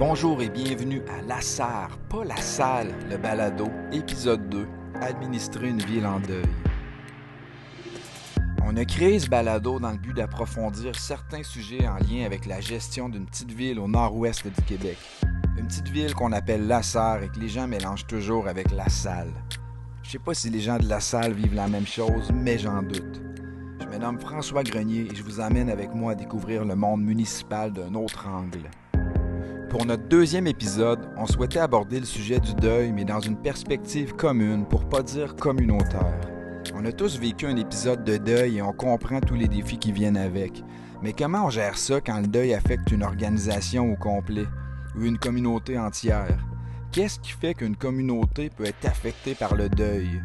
Bonjour et bienvenue à La Sarre, pas la salle, le balado, épisode 2, administrer une ville en deuil. On a créé ce balado dans le but d'approfondir certains sujets en lien avec la gestion d'une petite ville au nord-ouest du Québec. Une petite ville qu'on appelle La Sarre et que les gens mélangent toujours avec La Salle. Je sais pas si les gens de La Salle vivent la même chose, mais j'en doute. Je me nomme François Grenier et je vous emmène avec moi à découvrir le monde municipal d'un autre angle. Pour notre deuxième épisode, on souhaitait aborder le sujet du deuil, mais dans une perspective commune, pour pas dire communautaire. On a tous vécu un épisode de deuil et on comprend tous les défis qui viennent avec. Mais comment on gère ça quand le deuil affecte une organisation au complet ou une communauté entière? Qu'est-ce qui fait qu'une communauté peut être affectée par le deuil?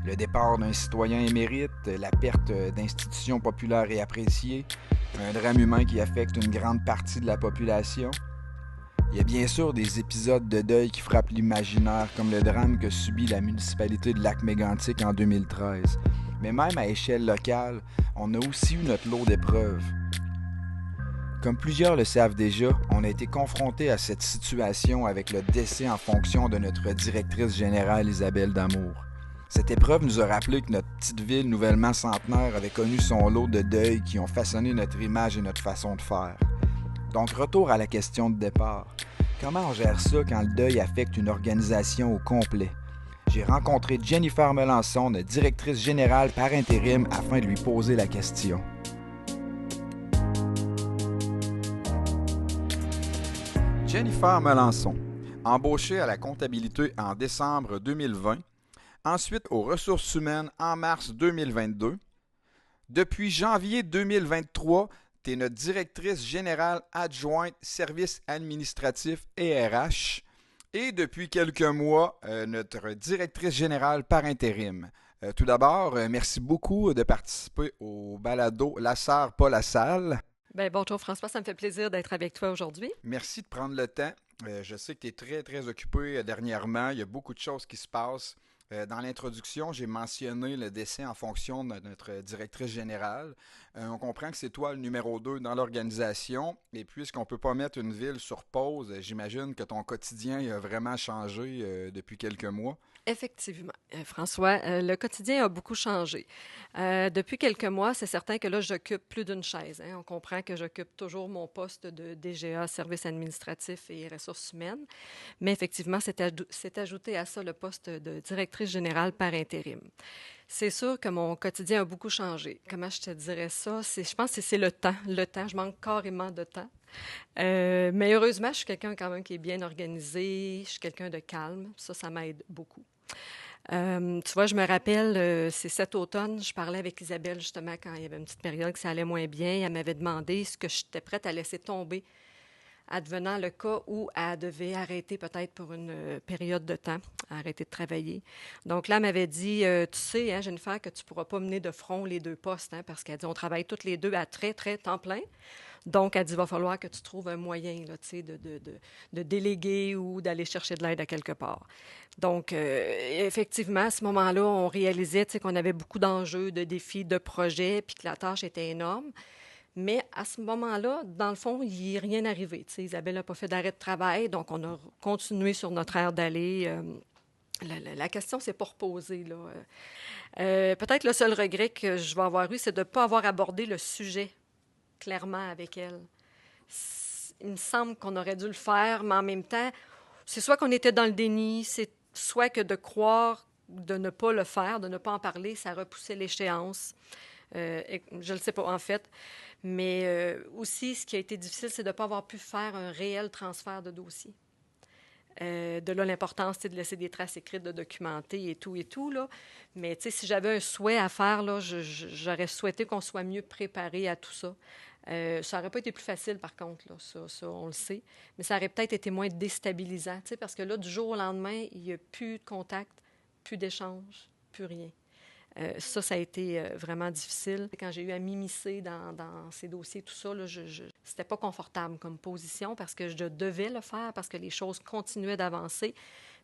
Le départ d'un citoyen émérite, la perte d'institutions populaires et appréciées, un drame humain qui affecte une grande partie de la population? Il y a bien sûr des épisodes de deuil qui frappent l'imaginaire, comme le drame que subit la municipalité de Lac-Mégantic en 2013. Mais même à échelle locale, on a aussi eu notre lot d'épreuves. Comme plusieurs le savent déjà, on a été confronté à cette situation avec le décès en fonction de notre directrice générale Isabelle Damour. Cette épreuve nous a rappelé que notre petite ville nouvellement centenaire avait connu son lot de deuils qui ont façonné notre image et notre façon de faire. Donc, retour à la question de départ. Comment on gère ça quand le deuil affecte une organisation au complet? J'ai rencontré Jennifer Melançon, notre directrice générale par intérim, afin de lui poser la question. Jennifer Melançon, embauchée à la comptabilité en décembre 2020, ensuite aux ressources humaines en mars 2022. Depuis janvier 2023, tu es notre directrice générale adjointe services administratifs et RH. Et depuis quelques mois, notre directrice générale par intérim. Tout d'abord, merci beaucoup de participer au balado La Sarre, pas la salle. Bonjour François, ça me fait plaisir d'être avec toi aujourd'hui. Merci de prendre le temps. Je sais que tu es très, très occupé dernièrement. Il y a beaucoup de choses qui se passent. Dans l'introduction, j'ai mentionné le décès en fonction de notre directrice générale. On comprend que c'est toi le numéro 2 dans l'organisation. Et puisqu'on ne peut pas mettre une ville sur pause, j'imagine que ton quotidien a vraiment changé depuis quelques mois. Effectivement, François, le quotidien a beaucoup changé. Depuis quelques mois, c'est certain que là, j'occupe plus d'une chaise. On comprend que j'occupe toujours mon poste de DGA, services administratifs et ressources humaines. Mais effectivement, c'est ajouté à ça le poste de directrice générale par intérim. C'est sûr que mon quotidien a beaucoup changé. Comment je te dirais ça? Je pense que c'est le temps. Le temps, je manque carrément de temps. Mais heureusement, je suis quelqu'un quand même qui est bien organisé. Je suis quelqu'un de calme. Ça m'aide beaucoup. Tu vois, je me rappelle, c'est cet automne, je parlais avec Isabelle justement quand il y avait une petite période que ça allait moins bien. Elle m'avait demandé ce que j'étais prête à laisser tomber advenant le cas où elle devait arrêter peut-être pour une période de temps, arrêter de travailler. Donc là, elle m'avait dit, tu sais, hein, Jennifer, que tu ne pourras pas mener de front les deux postes, hein, parce qu'elle dit, on travaille toutes les deux à très, très temps plein. Donc, elle dit, il va falloir que tu trouves un moyen là, de déléguer ou d'aller chercher de l'aide à quelque part. Donc, effectivement, à ce moment-là, on réalisait qu'on avait beaucoup d'enjeux, de défis, de projets, puis que la tâche était énorme. Mais à ce moment-là, dans le fond, il n'y est rien arrivé. Isabelle n'a pas fait d'arrêt de travail, donc on a continué sur notre aire d'aller. La question ne s'est pas reposée. Là. Peut-être le seul regret que je vais avoir eu, c'est de ne pas avoir abordé le sujet clairement avec elle. Il me semble qu'on aurait dû le faire, mais en même temps, c'est soit qu'on était dans le déni, c'est soit que de croire de ne pas le faire, de ne pas en parler, ça repoussait l'échéance. Je ne le sais pas, en fait. Mais aussi, ce qui a été difficile, c'est de ne pas avoir pu faire un réel transfert de dossier. De là, l'importance de laisser des traces écrites, de documenter et tout. Là. Mais si j'avais un souhait à faire, là, j'aurais souhaité qu'on soit mieux préparé à tout ça. Ça n'aurait pas été plus facile, par contre, là, ça, on le sait. Mais ça aurait peut-être été moins déstabilisant, parce que là, du jour au lendemain, il n'y a plus de contact, plus d'échange, plus rien. Ça a été vraiment difficile. Quand j'ai eu à m'immiscer dans ces dossiers, tout ça, là, c'était pas confortable comme position parce que je devais le faire, parce que les choses continuaient d'avancer,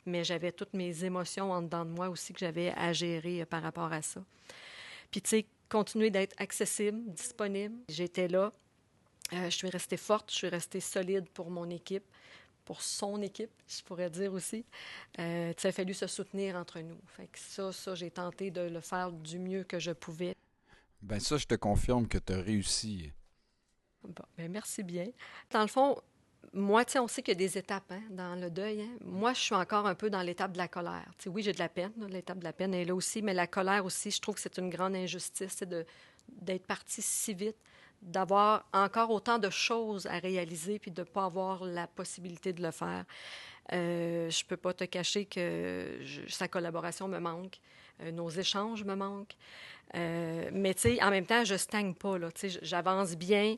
mais j'avais toutes mes émotions en dedans de moi aussi que j'avais à gérer par rapport à ça. Puis, tu sais, continuer d'être accessible, disponible. J'étais là. Je suis restée forte, je suis restée solide pour mon équipe, pour son équipe, je pourrais dire aussi. Il a fallu se soutenir entre nous. Fait que ça, j'ai tenté de le faire du mieux que je pouvais. Ben ça, je te confirme que tu as réussi. Bon, ben merci bien. Dans le fond, moi, on sait qu'il y a des étapes dans le deuil. Moi, je suis encore un peu dans l'étape de la colère. Oui, j'ai de la peine. Là, l'étape de la peine est là aussi, mais la colère aussi, je trouve que c'est une grande injustice d'être parti si vite, d'avoir encore autant de choses à réaliser puis de ne pas avoir la possibilité de le faire. Je ne peux pas te cacher que sa collaboration me manque, nos échanges me manquent. Mais en même temps, je stagne pas. Là, j'avance bien.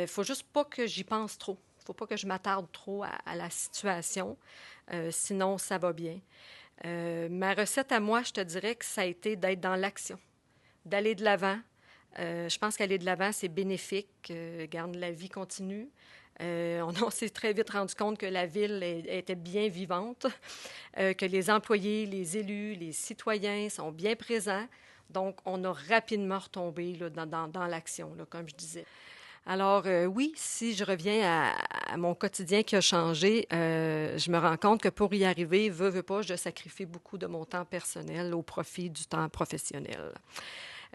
Faut juste pas que j'y pense trop. Faut pas que je m'attarde trop à la situation. Sinon, ça va bien. Ma recette à moi, je te dirais que ça a été d'être dans l'action, d'aller de l'avant. Je pense qu'aller de l'avant, c'est bénéfique. Garde la vie continue. On s'est très vite rendu compte que la ville était bien vivante, que les employés, les élus, les citoyens sont bien présents. Donc, on a rapidement retombé là, dans l'action, là, comme je disais. Alors, oui, si je reviens à mon quotidien qui a changé, je me rends compte que pour y arriver, veux pas, je sacrifie beaucoup de mon temps personnel au profit du temps professionnel.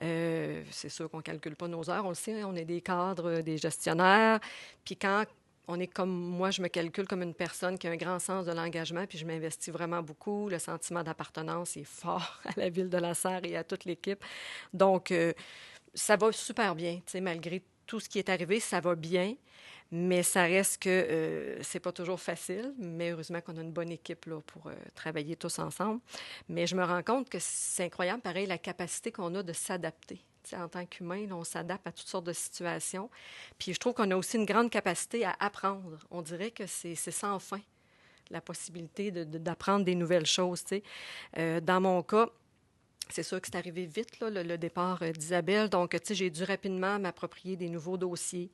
C'est sûr qu'on ne calcule pas nos heures, on le sait, on est des cadres, des gestionnaire. Puis quand on est comme moi, je me calcule comme une personne qui a un grand sens de l'engagement, puis je m'investis vraiment beaucoup. Le sentiment d'appartenance est fort à la ville de La Sarre et à toute l'équipe. Donc, ça va super bien, malgré tout ce qui est arrivé, ça va bien. Mais ça reste que c'est pas toujours facile, mais heureusement qu'on a une bonne équipe là, pour travailler tous ensemble. Mais je me rends compte que c'est incroyable, pareil, la capacité qu'on a de s'adapter. En tant qu'humain, là, on s'adapte à toutes sortes de situations. Puis je trouve qu'on a aussi une grande capacité à apprendre. On dirait que c'est sans fin, la possibilité d'apprendre des nouvelles choses. Dans mon cas, c'est sûr que c'est arrivé vite, là, le départ d'Isabelle. Donc, j'ai dû rapidement m'approprier des nouveaux dossiers.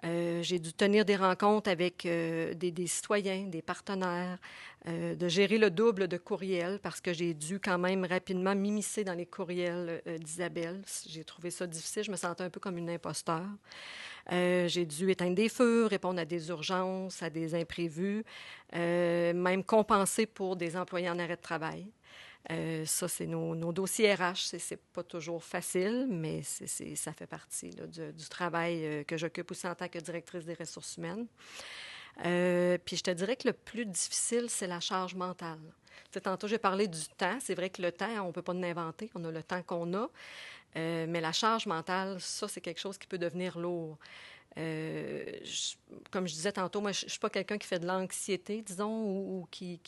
J'ai dû tenir des rencontres avec des citoyens, des partenaires, de gérer le double de courriels parce que j'ai dû quand même rapidement m'immiscer dans les courriels d'Isabelle. J'ai trouvé ça difficile. Je me sentais un peu comme une imposteur. J'ai dû éteindre des feux, répondre à des urgences, à des imprévus, même compenser pour des employés en arrêt de travail. Ça, c'est nos dossiers RH. C'est pas toujours facile, mais ça fait partie là, du travail que j'occupe aussi en tant que directrice des ressources humaines. Puis je te dirais que le plus difficile, c'est la charge mentale. Tantôt, j'ai parlé du temps. C'est vrai que le temps, on ne peut pas l'inventer. On a le temps qu'on a. Mais la charge mentale, ça, c'est quelque chose qui peut devenir lourd. Comme je disais tantôt, moi, je ne suis pas quelqu'un qui fait de l'anxiété, disons, ou qui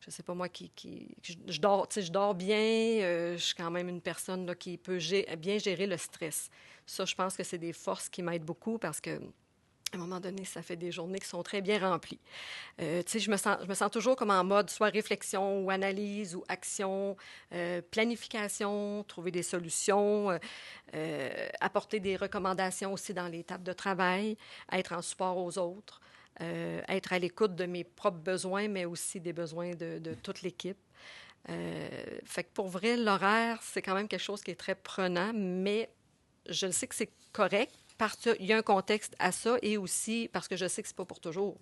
je sais pas moi, je dors bien. Je suis quand même une personne là, qui peut bien gérer le stress. Ça, je pense que c'est des forces qui m'aident beaucoup parce que à un moment donné, ça fait des journées qui sont très bien remplies. Je me sens toujours comme en mode soit réflexion ou analyse ou action, planification, trouver des solutions, apporter des recommandations aussi dans les tables de travail, être en support aux autres. Être à l'écoute de mes propres besoins, mais aussi des besoins de toute l'équipe. Fait que pour vrai, l'horaire, c'est quand même quelque chose qui est très prenant, mais je le sais que c'est correct parce qu'il y a un contexte à ça et aussi parce que je sais que c'est pas pour toujours.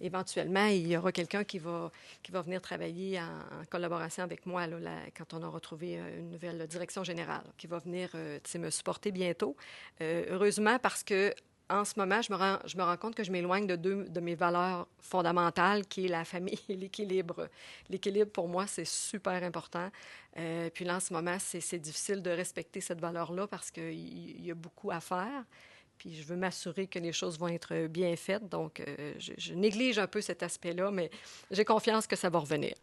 Éventuellement, il y aura quelqu'un qui va venir travailler en collaboration avec moi là, quand on aura trouvé une nouvelle direction générale, qui va venir me supporter bientôt. Heureusement, parce que en ce moment, je me rends compte que je m'éloigne de deux de mes valeurs fondamentales, qui est la famille et l'équilibre. L'équilibre, pour moi, c'est super important. Puis là, en ce moment, c'est difficile de respecter cette valeur-là parce qu'il y a beaucoup à faire. Puis je veux m'assurer que les choses vont être bien faites. Donc, je néglige un peu cet aspect-là, mais j'ai confiance que ça va revenir.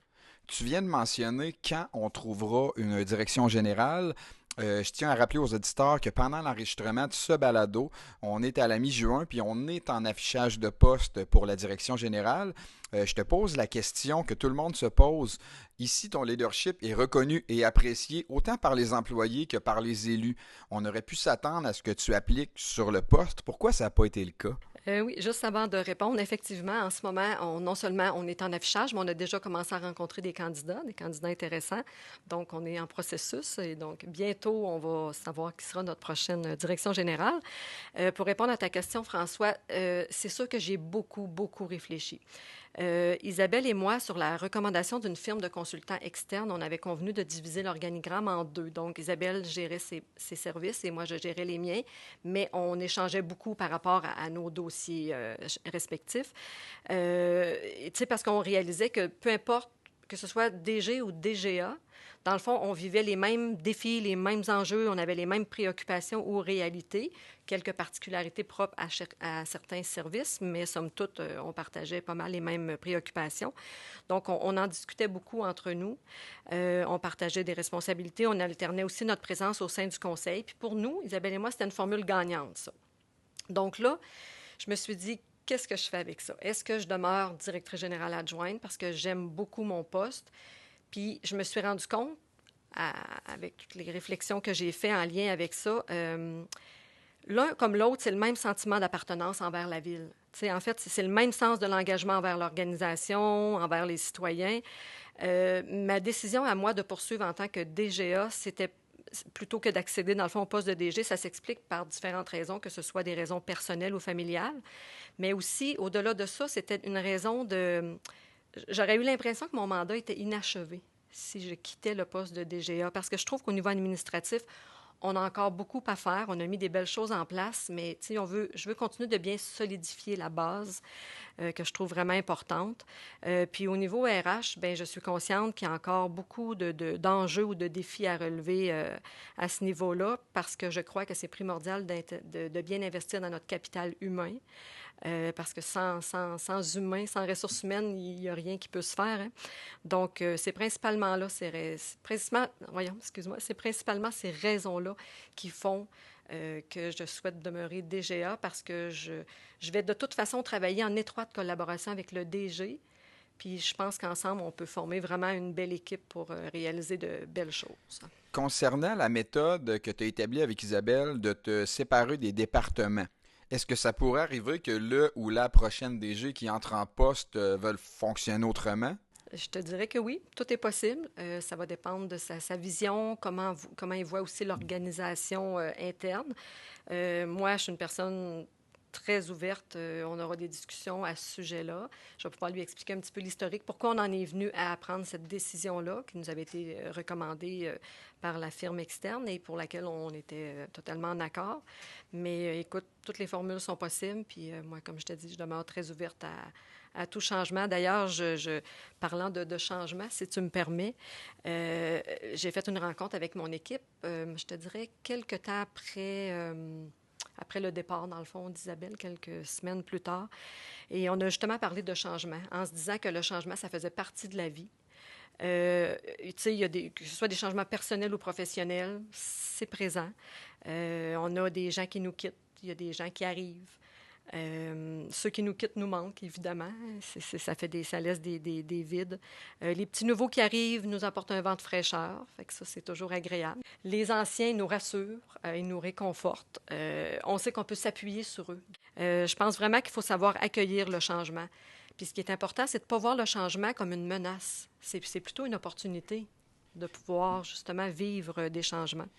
Tu viens de mentionner quand on trouvera une direction générale. Je tiens à rappeler aux auditeurs que pendant l'enregistrement de ce balado, on est à la mi-juin, puis on est en affichage de poste pour la direction générale. Je te pose la question que tout le monde se pose. Ici, ton leadership est reconnu et apprécié autant par les employés que par les élus. On aurait pu s'attendre à ce que tu appliques sur le poste. Pourquoi ça n'a pas été le cas? Oui, juste avant de répondre, effectivement, en ce moment, non seulement on est en affichage, mais on a déjà commencé à rencontrer des candidats intéressants. Donc, on est en processus et donc bientôt, on va savoir qui sera notre prochaine direction générale. Pour répondre à ta question, François, c'est sûr que j'ai beaucoup, beaucoup réfléchi. Isabelle et moi, sur la recommandation d'une firme de consultants externes, on avait convenu de diviser l'organigramme en deux. Donc, Isabelle gérait ses services et moi, je gérais les miens, mais on échangeait beaucoup par rapport à nos dossiers respectifs. Tu sais, parce qu'on réalisait que peu importe que ce soit DG ou DGA, dans le fond, on vivait les mêmes défis, les mêmes enjeux, on avait les mêmes préoccupations ou réalités, quelques particularités propres à certains services, mais somme toute, on partageait pas mal les mêmes préoccupations. Donc, on en discutait beaucoup entre nous. On partageait des responsabilités. On alternait aussi notre présence au sein du conseil. Puis pour nous, Isabelle et moi, c'était une formule gagnante, ça. Donc là, je me suis dit, qu'est-ce que je fais avec ça? Est-ce que je demeure directrice générale adjointe parce que j'aime beaucoup mon poste? Puis je me suis rendu compte, avec toutes les réflexions que j'ai faites en lien avec ça, l'un comme l'autre, c'est le même sentiment d'appartenance envers la ville. T'sais, en fait, c'est le même sens de l'engagement envers l'organisation, envers les citoyens. Ma décision à moi de poursuivre en tant que DGA, c'était plutôt que d'accéder, dans le fond, au poste de DG, ça s'explique par différentes raisons, que ce soit des raisons personnelles ou familiales. Mais aussi, au-delà de ça, c'était une raison de... J'aurais eu l'impression que mon mandat était inachevé si je quittais le poste de DGA, parce que je trouve qu'au niveau administratif, on a encore beaucoup à faire. On a mis des belles choses en place, mais je veux continuer de bien solidifier la base que je trouve vraiment importante. Puis au niveau RH, bien, je suis consciente qu'il y a encore beaucoup d'enjeux ou de défis à relever à ce niveau-là, parce que je crois que c'est primordial de bien investir dans notre capital humain. Parce que sans humain, sans ressources humaines, il n'y a rien qui peut se faire. Hein. Donc, c'est principalement là, c'est principalement ces raisons-là qui font que je souhaite demeurer DGA parce que je vais de toute façon travailler en étroite collaboration avec le DG. Puis je pense qu'ensemble, on peut former vraiment une belle équipe pour réaliser de belles choses. Concernant la méthode que tu as établie avec Isabelle de te séparer des départements, est-ce que ça pourrait arriver que le ou la prochaine DG qui entre en poste veuille fonctionner autrement? Je te dirais que oui, tout est possible. Ça va dépendre de sa vision, comment il voit aussi l'organisation interne. Moi, je suis une personne très ouverte. On aura des discussions à ce sujet-là. Je vais pouvoir lui expliquer un petit peu l'historique, pourquoi on en est venu à prendre cette décision-là, qui nous avait été recommandée par la firme externe et pour laquelle on était totalement en accord. Mais écoute, toutes les formules sont possibles. Puis moi, comme je te dis, je demeure très ouverte à tout changement. D'ailleurs, parlant de changement, si tu me permets, j'ai fait une rencontre avec mon équipe, je te dirais, quelques temps après le départ, dans le fond, d'Isabelle, quelques semaines plus tard. Et on a justement parlé de changement, en se disant que le changement, ça faisait partie de la vie. Tu sais, que ce soit des changements personnels ou professionnels, c'est présent. On a des gens qui nous quittent, il y a des gens qui arrivent. Ceux qui nous quittent nous manquent, évidemment. Ça laisse des vides. Les petits nouveaux qui arrivent nous apportent un vent de fraîcheur. Fait que ça, c'est toujours agréable. Les anciens nous rassurent, ils nous réconfortent. On sait qu'on peut s'appuyer sur eux. Je pense vraiment qu'il faut savoir accueillir le changement. Puis ce qui est important, c'est de ne pas voir le changement comme une menace. C'est plutôt une opportunité de pouvoir justement vivre des changements.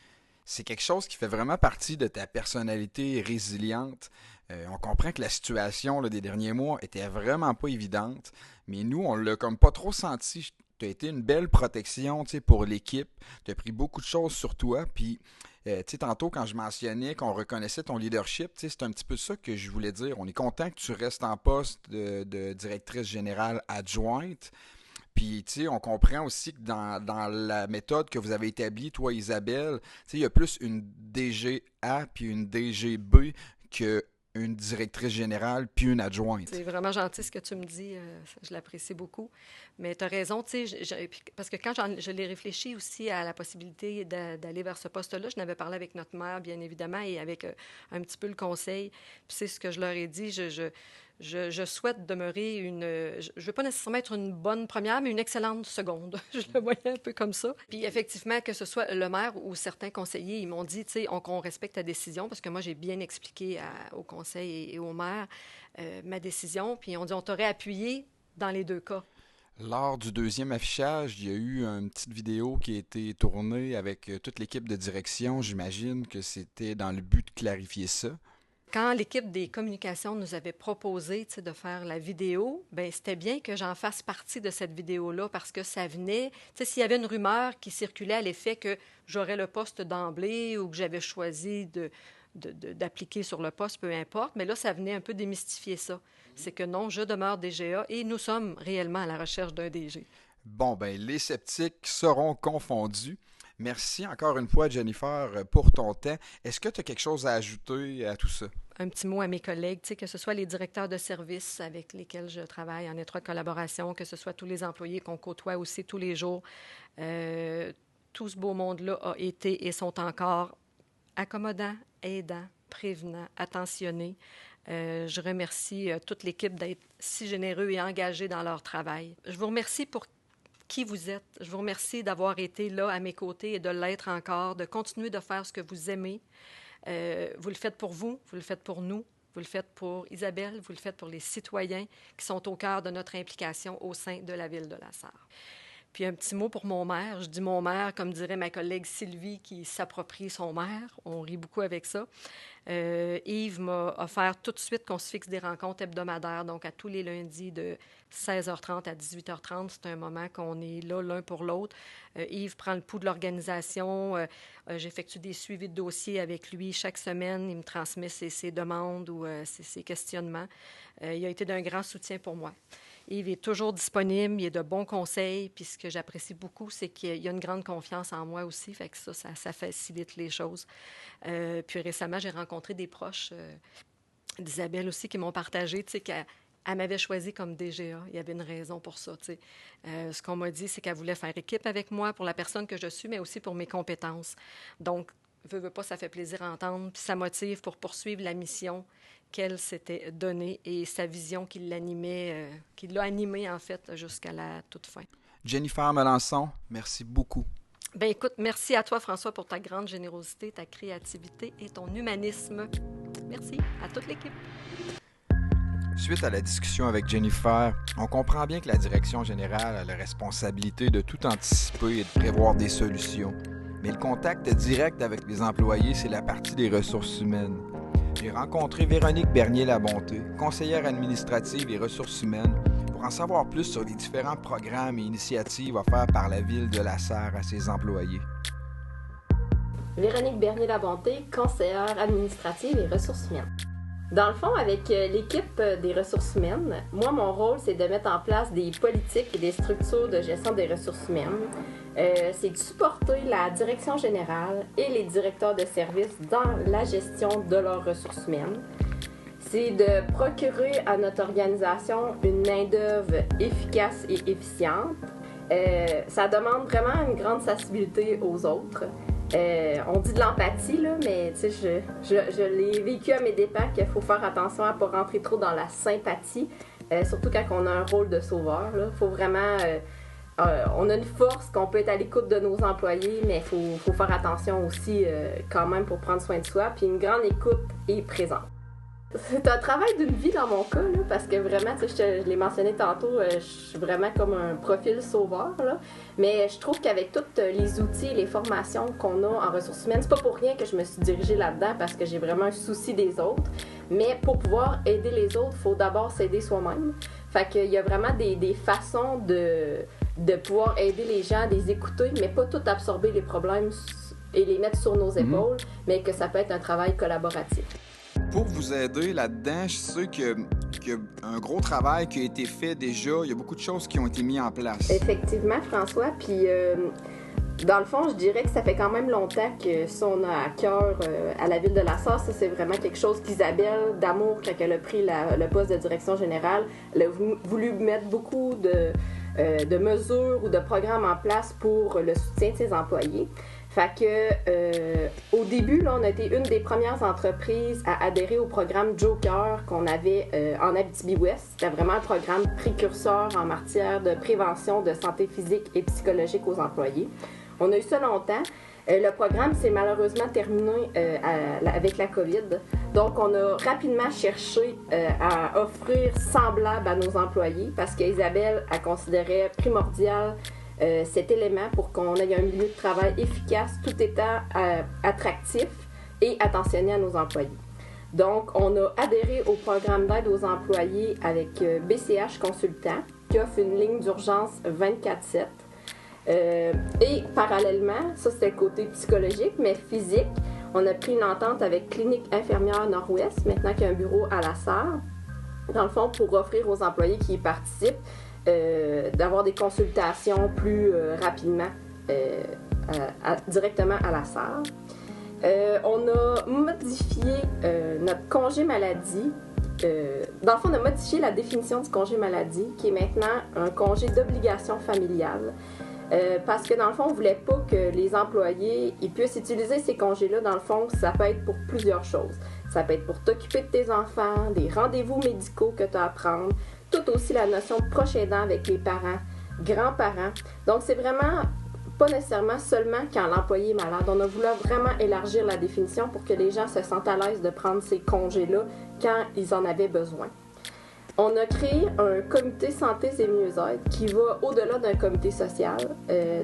C'est quelque chose qui fait vraiment partie de ta personnalité résiliente. On comprend que la situation là, des derniers mois était vraiment pas évidente, mais nous, on l'a comme pas trop senti. Tu as été une belle protection pour l'équipe. Tu as pris beaucoup de choses sur toi. Puis, tantôt, quand je mentionnais qu'on reconnaissait ton leadership, c'est un petit peu ça que je voulais dire. On est content que tu restes en poste de directrice générale adjointe. Puis, tu sais, on comprend aussi que dans la méthode que vous avez établie, toi, Isabelle, tu sais, il y a plus une DGA puis une DGB que une directrice générale puis une adjointe. C'est vraiment gentil ce que tu me dis. Je l'apprécie beaucoup. Mais tu as raison, tu sais, parce que quand je l'ai réfléchi aussi à la possibilité d'aller vers ce poste-là, je n'avais parlé avec notre maire, bien évidemment, et avec un petit peu le conseil. Puis c'est ce que je leur ai dit. je souhaite demeurer je ne veux pas nécessairement être une bonne première, mais une excellente seconde. Je le voyais un peu comme ça. Puis effectivement, que ce soit le maire ou certains conseillers, ils m'ont dit, tu sais, qu'on respecte ta décision, parce que moi, j'ai bien expliqué au conseil et au maire ma décision. Puis on dit, on t'aurait appuyé dans les deux cas. Lors du deuxième affichage, il y a eu une petite vidéo qui a été tournée avec toute l'équipe de direction. J'imagine que c'était dans le but de clarifier ça. Quand l'équipe des communications nous avait proposé de faire la vidéo, ben c'était bien que j'en fasse partie de cette vidéo-là parce que ça venait, s'il y avait une rumeur qui circulait à l'effet que j'aurais le poste d'emblée ou que j'avais choisi d'appliquer sur le poste, peu importe, mais là, ça venait un peu démystifier ça. C'est que non, je demeure DGA et nous sommes réellement à la recherche d'un DG. Bon, ben les sceptiques seront confondus. Merci encore une fois, Jennifer, pour ton temps. Est-ce que tu as quelque chose à ajouter à tout ça? Un petit mot à mes collègues, que ce soit les directeurs de services avec lesquels je travaille en étroite collaboration, que ce soit tous les employés qu'on côtoie aussi tous les jours. Tout ce beau monde-là a été et sont encore accommodants, aidants, prévenants, attentionnés. Je remercie toute l'équipe d'être si généreux et engagés dans leur travail. Je vous remercie pour qui vous êtes. Je vous remercie d'avoir été là à mes côtés et de l'être encore, de continuer de faire ce que vous aimez. Vous le faites pour vous, vous le faites pour nous, vous le faites pour Isabelle, vous le faites pour les citoyens qui sont au cœur de notre implication au sein de la ville de La Sarre. Puis un petit mot pour mon maire. Je dis mon maire, comme dirait ma collègue Sylvie, qui s'approprie son maire. On rit beaucoup avec ça. Yves m'a offert tout de suite qu'on se fixe des rencontres hebdomadaires, donc à tous les lundis de 16h30 à 18h30. C'est un moment qu'on est là l'un pour l'autre. Yves prend le pouls de l'organisation. J'effectue des suivis de dossiers avec lui chaque semaine. Il me transmet ses demandes ou ses questionnements. Il a été d'un grand soutien pour moi. Yves est toujours disponible, il a de bons conseils, puis ce que j'apprécie beaucoup, c'est qu'il a une grande confiance en moi aussi, fait que ça facilite les choses. Puis récemment, j'ai rencontré des proches d'Isabelle aussi qui m'ont partagé, tu sais, qu'elle m'avait choisi comme DGA. Il y avait une raison pour ça, tu sais. Ce qu'on m'a dit, c'est qu'elle voulait faire équipe avec moi pour la personne que je suis, mais aussi pour mes compétences. Donc, veux pas, ça fait plaisir à entendre, puis ça motive pour poursuivre la mission qu'elle s'était donnée et sa vision qui l'animait, qui l'a animée, en fait, jusqu'à la toute fin. Jennifer Melançon, merci beaucoup. Bien, écoute, merci à toi, François, pour ta grande générosité, ta créativité et ton humanisme. Merci à toute l'équipe. Suite à la discussion avec Jennifer, on comprend bien que la direction générale a la responsabilité de tout anticiper et de prévoir des solutions. Mais le contact direct avec les employés, c'est la partie des ressources humaines. J'ai rencontré Véronique Bernier-Labonté, conseillère administrative et ressources humaines, pour en savoir plus sur les différents programmes et initiatives offerts par la Ville de La Sarre à ses employés. Véronique Bernier-Labonté, conseillère administrative et ressources humaines. Dans le fond, avec l'équipe des ressources humaines, moi, mon rôle, c'est de mettre en place des politiques et des structures de gestion des ressources humaines. C'est de supporter la direction générale et les directeurs de services dans la gestion de leurs ressources humaines. C'est de procurer à notre organisation une main-d'œuvre efficace et efficiente. Ça demande vraiment une grande sensibilité aux autres. On dit de l'empathie, là, mais je l'ai vécu à mes dépens qu'il faut faire attention à ne pas rentrer trop dans la sympathie, surtout quand on a un rôle de sauveur. Il faut vraiment... on a une force qu'on peut être à l'écoute de nos employés, mais il faut faire attention aussi quand même pour prendre soin de soi, puis une grande écoute et présence. C'est un travail d'une vie dans mon cas, là, parce que vraiment, je l'ai mentionné tantôt, je suis vraiment comme un profil sauveur, là. Mais je trouve qu'avec tous les outils et les formations qu'on a en ressources humaines, c'est pas pour rien que je me suis dirigée là-dedans, parce que j'ai vraiment un souci des autres. Mais pour pouvoir aider les autres, il faut d'abord s'aider soi-même. Fait qu'il y a vraiment des façons de pouvoir aider les gens, de les écouter, mais pas tout absorber les problèmes et les mettre sur nos épaules, mais que ça peut être un travail collaboratif. Pour vous aider là-dedans, je sais qu'il y a un gros travail qui a été fait déjà. Il y a beaucoup de choses qui ont été mises en place. Effectivement, François. Puis, dans le fond, je dirais que ça fait quand même longtemps que ça, on a à cœur à la Ville de La Sarre. Ça, c'est vraiment quelque chose qu'Isabelle Damour, quand elle a pris le poste de direction générale, elle a voulu mettre beaucoup de mesures ou de programmes en place pour le soutien de ses employés. Fait que, au début, là, on a été une des premières entreprises à adhérer au programme Joker qu'on avait en Abitibi-Ouest. C'était vraiment un programme précurseur en matière de prévention de santé physique et psychologique aux employés. On a eu ça longtemps. Le programme s'est malheureusement terminé avec la COVID. Donc, on a rapidement cherché à offrir semblable à nos employés parce qu'Isabelle a considéré primordial cet élément pour qu'on ait un milieu de travail efficace tout étant attractif et attentionné à nos employés. Donc, on a adhéré au programme d'aide aux employés avec BCH Consultant qui offre une ligne d'urgence 24/7. Et parallèlement, ça c'était le côté psychologique, mais physique, on a pris une entente avec Clinique Infirmière Nord-Ouest, maintenant qu'il y a un bureau à la SAR, dans le fond pour offrir aux employés qui y participent d'avoir des consultations plus rapidement directement à la SAR. On a modifié notre congé maladie. Dans le fond, on a modifié la définition du congé maladie, qui est maintenant un congé d'obligation familiale. Parce que dans le fond, on ne voulait pas que les employés ils puissent utiliser ces congés-là. Dans le fond, ça peut être pour plusieurs choses. Ça peut être pour t'occuper de tes enfants, des rendez-vous médicaux que tu as à prendre, tout aussi la notion de proche aidant avec les parents, grands-parents. Donc, c'est vraiment pas nécessairement seulement quand l'employé est malade. On a voulu vraiment élargir la définition pour que les gens se sentent à l'aise de prendre ces congés-là quand ils en avaient besoin. On a créé un comité santé et mieux-être qui va au-delà d'un comité social,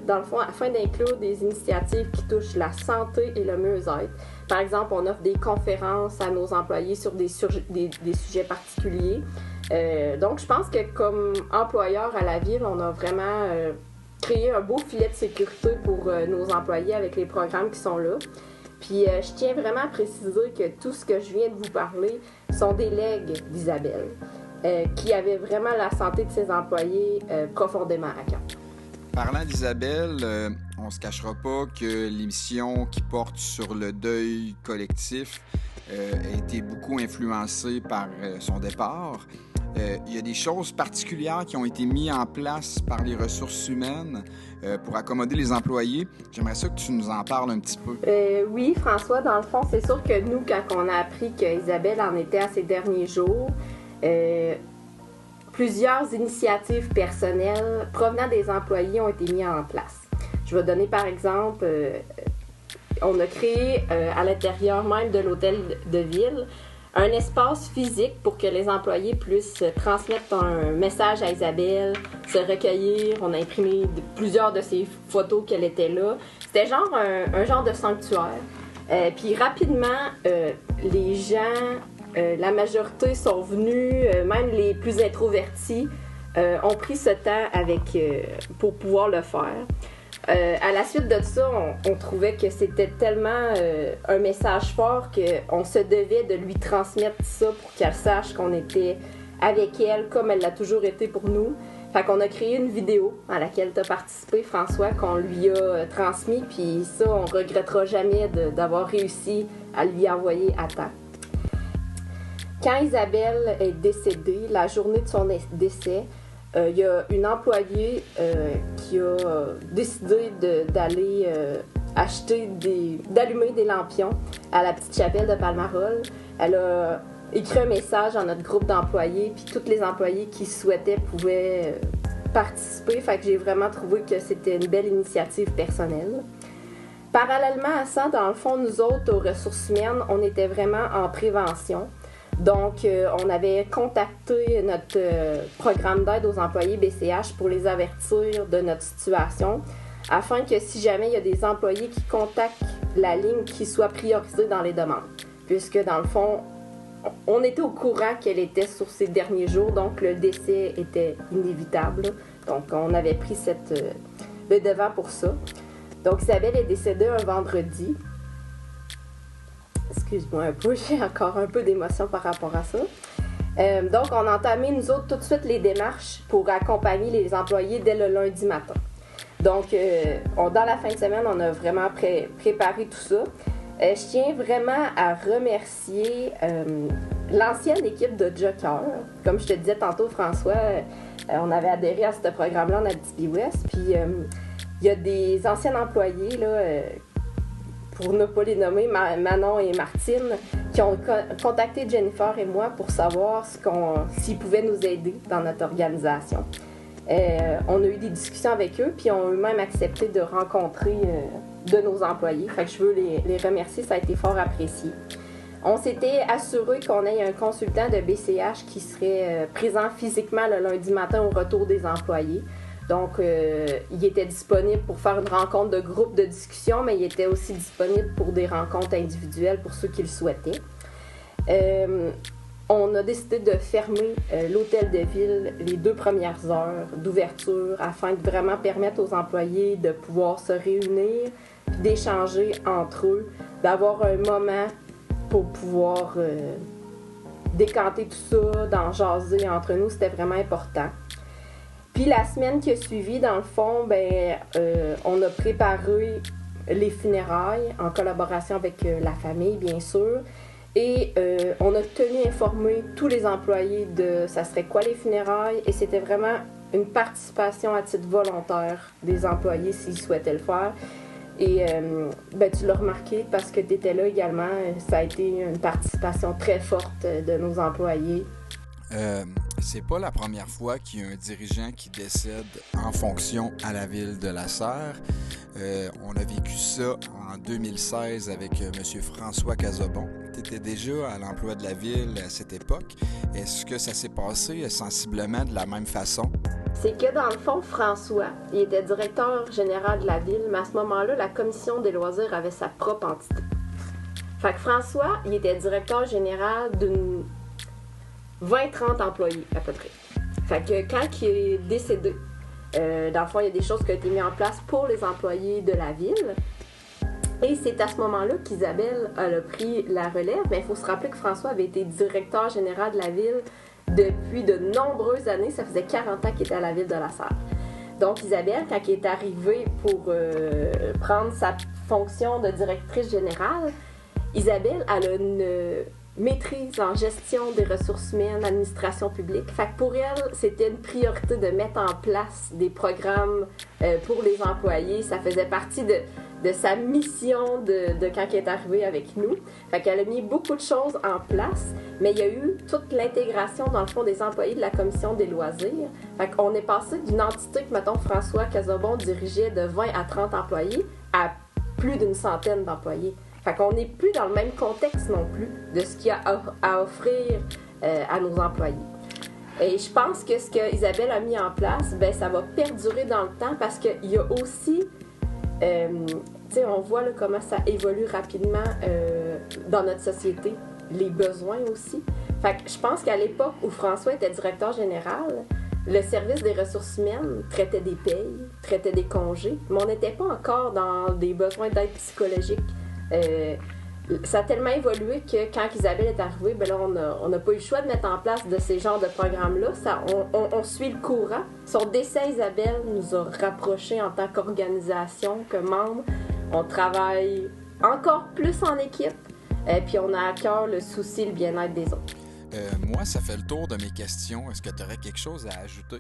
dans le fond, afin d'inclure des initiatives qui touchent la santé et le mieux-être. Par exemple, on offre des conférences à nos employés sur des sujets particuliers. Donc, je pense que comme employeur à la ville, on a vraiment créé un beau filet de sécurité pour nos employés avec les programmes qui sont là. Puis, je tiens vraiment à préciser que tout ce que je viens de vous parler sont des legs d'Isabelle. Qui avait vraiment la santé de ses employés profondément à cœur. Parlant d'Isabelle, on ne se cachera pas que l'émission qui porte sur le deuil collectif a été beaucoup influencée par son départ. Il y a des choses particulières qui ont été mises en place par les ressources humaines pour accommoder les employés. J'aimerais ça que tu nous en parles un petit peu. Oui, François, dans le fond, c'est sûr que nous, quand on a appris qu'Isabelle en était à ses derniers jours, plusieurs initiatives personnelles provenant des employés ont été mises en place. Je vais donner par exemple, on a créé à l'intérieur même de l'hôtel de ville un espace physique pour que les employés puissent transmettre un message à Isabelle, se recueillir. On a imprimé plusieurs de ses photos qu'elle était là. C'était genre un genre de sanctuaire. Puis rapidement, les gens... la majorité sont venus, même les plus introvertis, ont pris ce temps pour pouvoir le faire. À la suite de ça, on trouvait que c'était tellement un message fort qu'on se devait de lui transmettre ça pour qu'elle sache qu'on était avec elle comme elle l'a toujours été pour nous. Fait qu'on a créé une vidéo à laquelle tu as participé, François, qu'on lui a transmis, puis ça, on regrettera jamais d'avoir réussi à lui envoyer à temps. Quand Isabelle est décédée, la journée de son décès, il y a une employée qui a décidé d'aller d'allumer des lampions à la petite chapelle de Palmarol. Elle a écrit un message dans notre groupe d'employés, puis tous les employés qui souhaitaient pouvaient participer. Fait que j'ai vraiment trouvé que c'était une belle initiative personnelle. Parallèlement à ça, dans le fond, nous autres, aux ressources humaines, on était vraiment en prévention. Donc, on avait contacté notre programme d'aide aux employés BCH pour les avertir de notre situation, afin que si jamais il y a des employés qui contactent la ligne, qu'ils soient priorisés dans les demandes. Puisque, dans le fond, on était au courant qu'elle était sur ses derniers jours, donc le décès était inévitable. Donc, on avait pris le devant pour ça. Donc, Isabelle est décédée un vendredi. Excuse-moi un peu, j'ai encore un peu d'émotion par rapport à ça. Donc, on a entamé, nous autres, tout de suite les démarches pour accompagner les employés dès le lundi matin. Donc, dans la fin de semaine, on a vraiment préparé tout ça. Je tiens vraiment à remercier l'ancienne équipe de Joker. Comme je te disais tantôt, François, on avait adhéré à ce programme-là en Abitibi-Ouest. Puis, il y a des anciens employés là, pour ne pas les nommer, Manon et Martine, qui ont contacté Jennifer et moi pour savoir s'ils pouvaient nous aider dans notre organisation. On a eu des discussions avec eux, puis ont eux-mêmes accepté de rencontrer de nos employés. Fait que je veux les remercier, ça a été fort apprécié. On s'était assuré qu'on ait un consultant de BCH qui serait présent physiquement le lundi matin au retour des employés. Donc, il était disponible pour faire une rencontre de groupe de discussion, mais il était aussi disponible pour des rencontres individuelles pour ceux qui le souhaitaient. On a décidé de fermer l'hôtel de ville les 2 premières heures d'ouverture afin de vraiment permettre aux employés de pouvoir se réunir, puis d'échanger entre eux, d'avoir un moment pour pouvoir décanter tout ça, d'en jaser entre nous. C'était vraiment important. Puis la semaine qui a suivi, dans le fond, on a préparé les funérailles en collaboration avec la famille, bien sûr. Et on a tenu à informer tous les employés de ça serait quoi les funérailles. Et c'était vraiment une participation à titre volontaire des employés s'ils souhaitaient le faire. Et tu l'as remarqué parce que tu étais là également. Ça a été une participation très forte de nos employés. C'est pas la première fois qu'il y a un dirigeant qui décède en fonction à la ville de La Serre. On a vécu ça en 2016 avec M. François Casabon. Tu étais déjà à l'emploi de la ville à cette époque. Est-ce que ça s'est passé sensiblement de la même façon? C'est que dans le fond, François, il était directeur général de la ville, mais à ce moment-là, la commission des loisirs avait sa propre entité. Fait que François, il était directeur général d'une 20-30 employés à peu près. Fait que quand il est décédé, dans le fond, il y a des choses qui ont été mises en place pour les employés de la ville. Et c'est à ce moment-là qu'Isabelle a pris la relève. Mais il faut se rappeler que François avait été directeur général de la ville depuis de nombreuses années. Ça faisait 40 ans qu'il était à la ville de La Serre. Donc Isabelle, quand elle est arrivée pour prendre sa fonction de directrice générale, Isabelle, elle a une maîtrise en gestion des ressources humaines, administration publique. Fait que pour elle, c'était une priorité de mettre en place des programmes pour les employés. Ça faisait partie de sa mission de quand elle est arrivée avec nous. Fait qu'elle a mis beaucoup de choses en place, mais il y a eu toute l'intégration, dans le fond, des employés de la commission des loisirs. Fait qu'on est passé d'une entité que, mettons, François Casabon dirigeait de 20 à 30 employés à plus d'une centaine d'employés. Fait qu'on n'est plus dans le même contexte non plus de ce qu'il y a à offrir à nos employés. Et je pense que ce que Isabelle a mis en place, ça va perdurer dans le temps parce qu'il y a aussi, on voit là, comment ça évolue rapidement dans notre société, les besoins aussi. Fait que je pense qu'à l'époque où François était directeur général, le service des ressources humaines traitait des payes, traitait des congés, mais on n'était pas encore dans des besoins d'aide psychologique. Ça a tellement évolué que quand Isabelle est arrivée, on n'a pas eu le choix de mettre en place de ces genres de programmes-là. On suit le courant. Son décès, Isabelle, nous a rapprochés en tant qu'organisation, que membre. On travaille encore plus en équipe, puis on a à cœur le souci et le bien-être des autres. Moi, ça fait le tour de mes questions. Est-ce que tu aurais quelque chose à ajouter?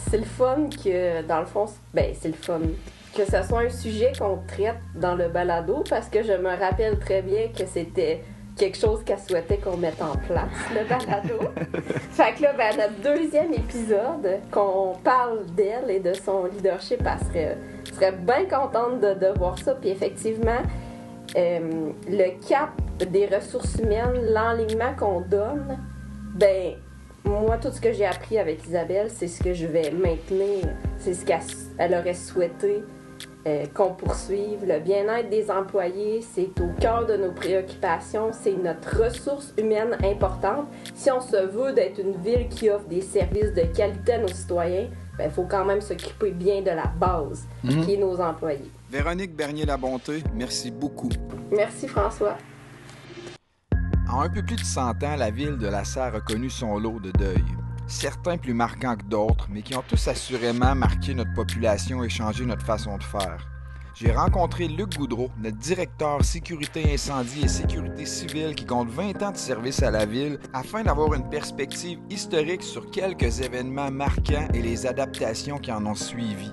C'est le fun que, dans le fond, c'est le fun que ce soit un sujet qu'on traite dans le balado, parce que je me rappelle très bien que c'était quelque chose qu'elle souhaitait qu'on mette en place, le balado. Fait que là, notre deuxième épisode, qu'on parle d'elle et de son leadership, elle serait bien contente de voir ça. Puis effectivement, le cap des ressources humaines, l'enlignement qu'on donne, moi, tout ce que j'ai appris avec Isabelle, c'est ce que je vais maintenir. C'est ce qu'elle aurait souhaité qu'on poursuive. Le bien-être des employés, c'est au cœur de nos préoccupations. C'est notre ressource humaine importante. Si on se veut d'être une ville qui offre des services de qualité à nos citoyens, il faut quand même s'occuper bien de la base, qui est nos employés. Véronique Bernier-Labonté, merci beaucoup. Merci, François. En un peu plus de 100 ans, la ville de La Serre a connu son lot de deuil. Certains plus marquants que d'autres, mais qui ont tous assurément marqué notre population et changé notre façon de faire. J'ai rencontré Luc Goudreau, notre directeur sécurité incendie et sécurité civile qui compte 20 ans de service à la ville, afin d'avoir une perspective historique sur quelques événements marquants et les adaptations qui en ont suivi.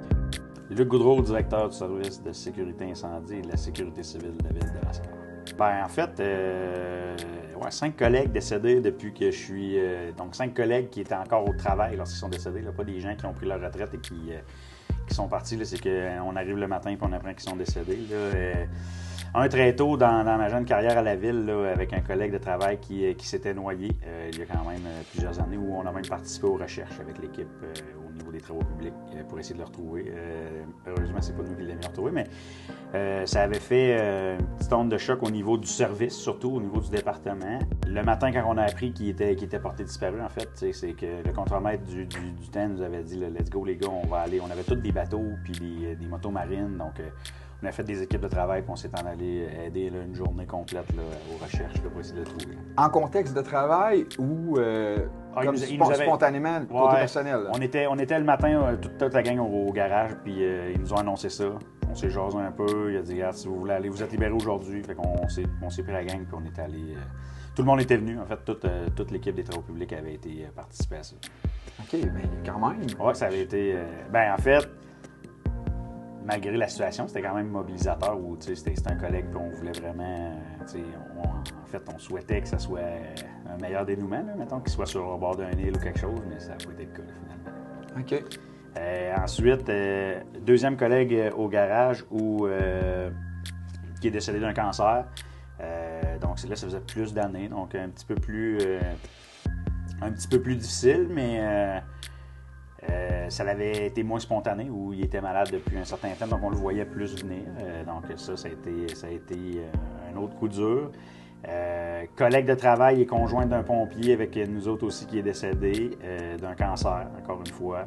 Luc Goudreau, directeur du service de sécurité incendie et de la sécurité civile de la ville de Lascar. En fait, 5 collègues décédés depuis que je suis... donc 5 collègues qui étaient encore au travail lorsqu'ils sont décédés, là, pas des gens qui ont pris leur retraite et qui sont partis. Là, c'est qu'on arrive le matin et on apprend qu'ils sont décédés. Là, un très tôt dans ma jeune carrière à la ville, là, avec un collègue de travail qui s'était noyé il y a quand même plusieurs années, où on a même participé aux recherches avec l'équipe au niveau des travaux publics pour essayer de le retrouver. Heureusement, c'est pas nous qui l'avons retrouvé, mais ça avait fait une petite onde de choc au niveau du service, surtout au niveau du département. Le matin, quand on a appris qu'il était porté disparu, en fait, c'est que le contremaître du temps nous avait dit « Let's go les gars, on va aller ». On avait tous des bateaux puis des motos marines, donc... on a fait des équipes de travail, puis on s'est en allé aider là, une journée complète là, aux recherches là, pour essayer de le trouver. En contexte de travail ou spontanément, côté personnel? Là. On était le matin, toute la gang au garage, puis ils nous ont annoncé ça. On s'est jasé un peu, il a dit « Regarde, si vous voulez aller, vous êtes libérés aujourd'hui. » Fait qu'on s'est pris la gang, puis on est allé... tout le monde était venu. En fait, toute l'équipe des travaux publics avait été participée à ça. OK, bien quand même. Oui, ça avait été... en fait... Malgré la situation, c'était quand même mobilisateur où c'était un collègue puis on voulait vraiment... on souhaitait que ça soit un meilleur dénouement, là, mettons, qu'il soit sur le bord d'un île ou quelque chose, mais ça n'a pas été le cas, finalement. OK. Ensuite, deuxième collègue au garage qui est décédé d'un cancer. Donc là, ça faisait plus d'années, donc un petit peu plus difficile, mais... ça avait été moins spontané, où il était malade depuis un certain temps, donc on le voyait plus venir. Donc ça a été un autre coup dur. Collègue de travail et conjoint d'un pompier avec nous autres aussi qui est décédé d'un cancer, encore une fois.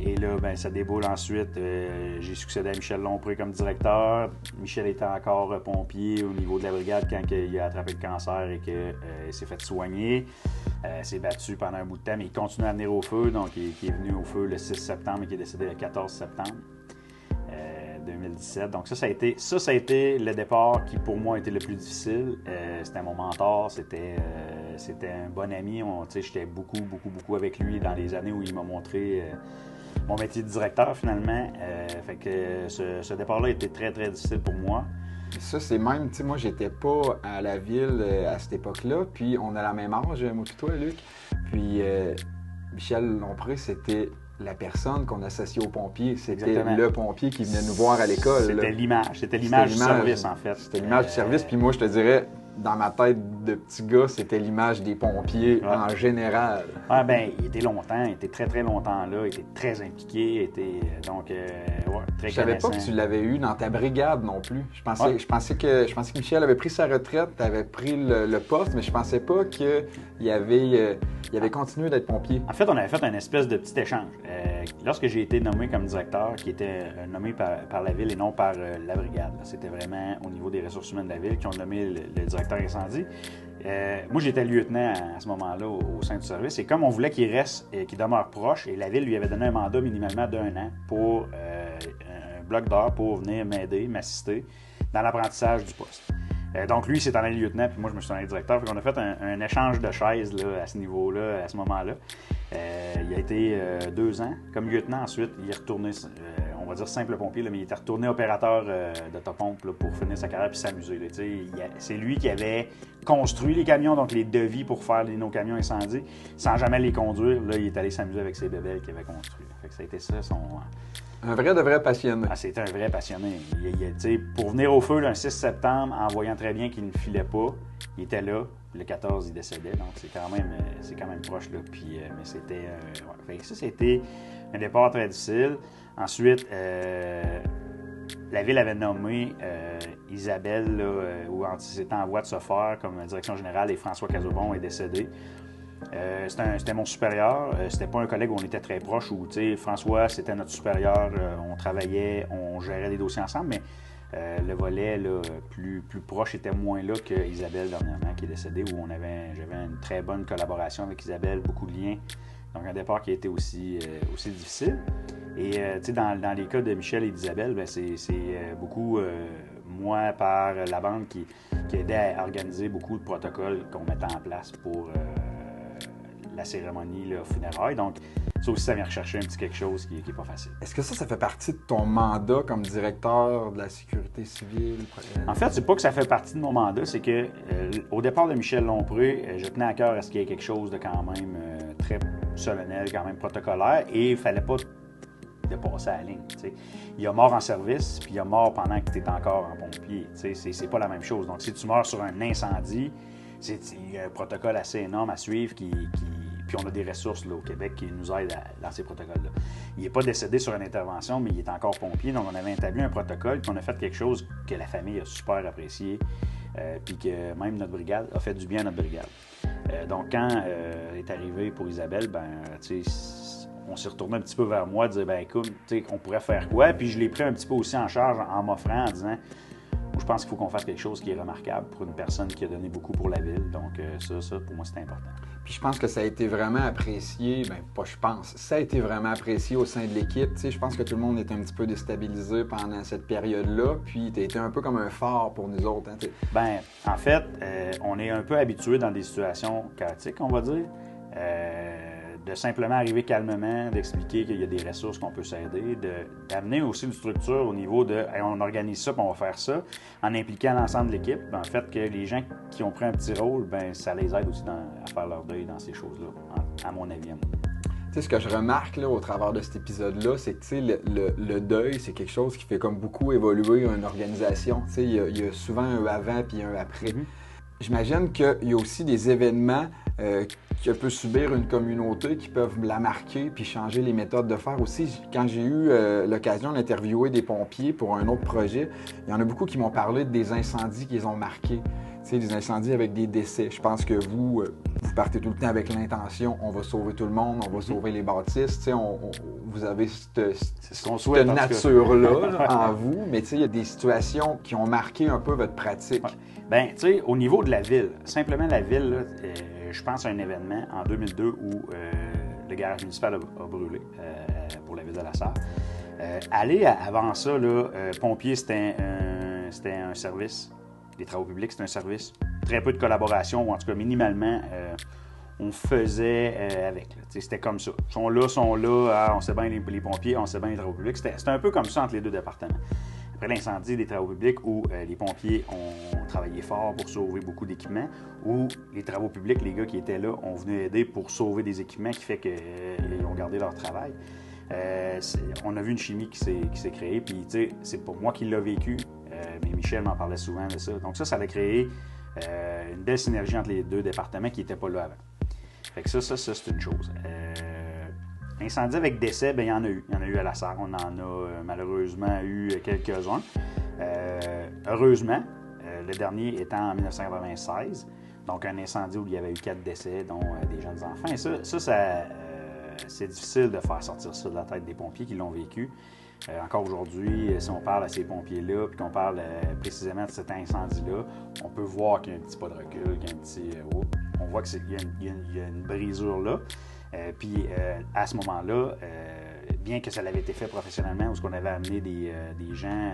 Et là, ça déboule ensuite. J'ai succédé à Michel Lompré comme directeur. Michel était encore pompier au niveau de la brigade quand il a attrapé le cancer et qu'il s'est fait soigner. S'est battu pendant un bout de temps, mais il continue à venir au feu. Donc, il est venu au feu le 6 septembre et qui est décédé le 14 septembre 2017. Donc, ça a été le départ qui, pour moi, a été le plus difficile. C'était mon mentor, c'était un bon ami. J'étais beaucoup avec lui dans les années où il m'a montré mon métier de directeur, finalement. Fait que ce départ-là a été très, très difficile pour moi. Ça, c'est même, tu sais, moi, j'étais pas à la ville à cette époque-là, puis on a la même âge, moi et toi, Luc. Puis Michel Lompré, c'était la personne qu'on associait au pompier. C'était Exactement. Le pompier qui venait nous voir à l'école. C'était l'image du service, en fait. C'était l'image du service, puis moi, je te dirais, dans ma tête de petit gars, c'était l'image des pompiers en général. Il était longtemps, il était très, très longtemps là, il était très impliqué, très Je savais pas que tu l'avais eu dans ta brigade non plus. Je pensais que Michel avait pris sa retraite, avait pris le poste, mais je pensais pas qu'il avait continué d'être pompier. En fait, on avait fait une espèce de petit échange. Lorsque j'ai été nommé comme directeur, qui était nommé par la ville et non par la brigade, c'était vraiment au niveau des ressources humaines de la ville qui ont nommé le directeur incendie. Moi, j'étais lieutenant à ce moment-là au sein du service. Et comme on voulait qu'il reste, qu'il demeure proche, et la ville lui avait donné un mandat minimalement d'1 an pour un bloc d'heures pour venir m'aider, m'assister dans l'apprentissage du poste. Donc, lui, il s'est en allé lieutenant, puis moi, je me suis en allé directeur. Fait qu'on a fait un échange de chaises là, à ce niveau-là, à ce moment-là. Il a été 2 ans comme lieutenant. Ensuite, il est retourné, on va dire simple pompier, là, mais il était retourné opérateur d'autopompe là, pour finir sa carrière puis s'amuser. Là, c'est lui qui avait construit les camions, donc les devis pour faire nos camions incendies, sans jamais les conduire. Là, il est allé s'amuser avec ses bébelles qu'il avait construits. Fait que ça a été ça son... Un vrai de vrai passionné. C'était un vrai passionné. Pour venir au feu le 6 septembre, en voyant très bien qu'il ne filait pas, il était là. Le 14, il décédait. Donc, c'est quand même proche. Là. Puis, mais c'était... ça, c'était un départ très difficile. Ensuite, la ville avait nommé Isabelle, là, c'était en voie de se faire comme direction générale, et François Cazobon est décédé. C'était mon supérieur, c'était pas un collègue où on était très proches, où François, c'était notre supérieur, on travaillait, on gérait des dossiers ensemble, mais le volet là, plus proche était moins là qu'Isabelle dernièrement, qui est décédée, où j'avais une très bonne collaboration avec Isabelle, beaucoup de liens. Donc un départ qui a été aussi difficile. Et dans les cas de Michel et d'Isabelle, c'est beaucoup moi par la bande qui aidait à organiser beaucoup de protocoles qu'on mettait en place pour la cérémonie là, funéraire. Donc, ça aussi, ça vient rechercher un petit quelque chose qui n'est pas facile. Est-ce que ça fait partie de ton mandat comme directeur de la sécurité civile? En fait, c'est pas que ça fait partie de mon mandat, c'est que au départ de Michel Lompré, je tenais à cœur à ce qu'il y ait quelque chose de quand même très solennel, quand même protocolaire, et il fallait pas dépasser la ligne. T'sais. Il y a mort en service, puis il y a mort pendant que tu es encore en pompier. C'est pas la même chose. Donc, si tu meurs sur un incendie, il y a un protocole assez énorme à suivre puis on a des ressources là, au Québec qui nous aident dans ces protocoles-là. Il n'est pas décédé sur une intervention, mais il est encore pompier. Donc, on avait établi un protocole, puis on a fait quelque chose que la famille a super apprécié, puis que même notre brigade a fait du bien à notre brigade. Donc, quand est arrivé pour Isabelle, on s'est retourné un petit peu vers moi, dire écoute, on pourrait faire quoi? Puis je l'ai pris un petit peu aussi en charge en m'offrant, en disant je pense qu'il faut qu'on fasse quelque chose qui est remarquable pour une personne qui a donné beaucoup pour la ville. Donc, ça pour moi, c'est important. Puis je pense que ça a été vraiment apprécié, ça a été vraiment apprécié au sein de l'équipe. Je pense que tout le monde était un petit peu déstabilisé pendant cette période-là, puis tu as été un peu comme un phare pour nous autres. Hein, en fait, on est un peu habitué dans des situations chaotiques, on va dire. De simplement arriver calmement, d'expliquer qu'il y a des ressources qu'on peut s'aider, d'amener aussi une structure au niveau de hey, on organise ça, puis on va faire ça, en impliquant l'ensemble de l'équipe. En fait, que les gens qui ont pris un petit rôle, ça les aide aussi à faire leur deuil dans ces choses-là, à mon avis. Ce que je remarque là, au travers de cet épisode-là, c'est que le deuil, c'est quelque chose qui fait comme beaucoup évoluer une organisation. Il y a souvent un avant puis un après. Mm-hmm. J'imagine qu'il y a aussi des événements que peut subir une communauté qui peuvent la marquer puis changer les méthodes de faire aussi. Quand j'ai eu l'occasion d'interviewer des pompiers pour un autre projet, il y en a beaucoup qui m'ont parlé des incendies qu'ils ont marqués. Des incendies avec des décès. Je pense que vous partez tout le temps avec l'intention, on va sauver tout le monde, on va sauver les bâtisses. Vous avez cette nature-là en vous, mais il y a des situations qui ont marqué un peu votre pratique. Ouais. Au niveau de la ville, simplement la ville, là, je pense à un événement en 2002 où le garage municipal a brûlé pour la ville de La Sarre. Avant ça, pompier, c'était un service. Les travaux publics, c'est un service. Très peu de collaboration, ou en tout cas minimalement, on faisait avec. C'était comme ça. Ils sont là, on sait bien les pompiers, on sait bien les travaux publics. C'était un peu comme ça entre les deux départements. Après l'incendie des travaux publics, où les pompiers ont travaillé fort pour sauver beaucoup d'équipements, où les travaux publics, les gars qui étaient là, ont venu aider pour sauver des équipements qui fait qu'ils ont gardé leur travail. On a vu une chimie qui s'est créée, puis c'est pas moi qui l'ai vécu, mais Michel m'en parlait souvent de ça. Donc ça a créé une belle synergie entre les deux départements qui n'étaient pas là avant. Fait que ça c'est une chose. Incendie avec décès, il y en a eu. Il y en a eu à La Sarre. On en a malheureusement eu quelques-uns. Heureusement, le dernier étant en 1996, donc un incendie où il y avait eu 4 décès, dont des jeunes enfants. Et c'est difficile de faire sortir ça de la tête des pompiers qui l'ont vécu. Encore aujourd'hui, si on parle à ces pompiers-là, puis qu'on parle précisément de cet incendie-là, on peut voir qu'il y a un petit pas de recul, qu'il y a un petit... on voit qu'il y a une brisure là. Puis à ce moment-là, bien que ça avait été fait professionnellement, où on avait amené des gens,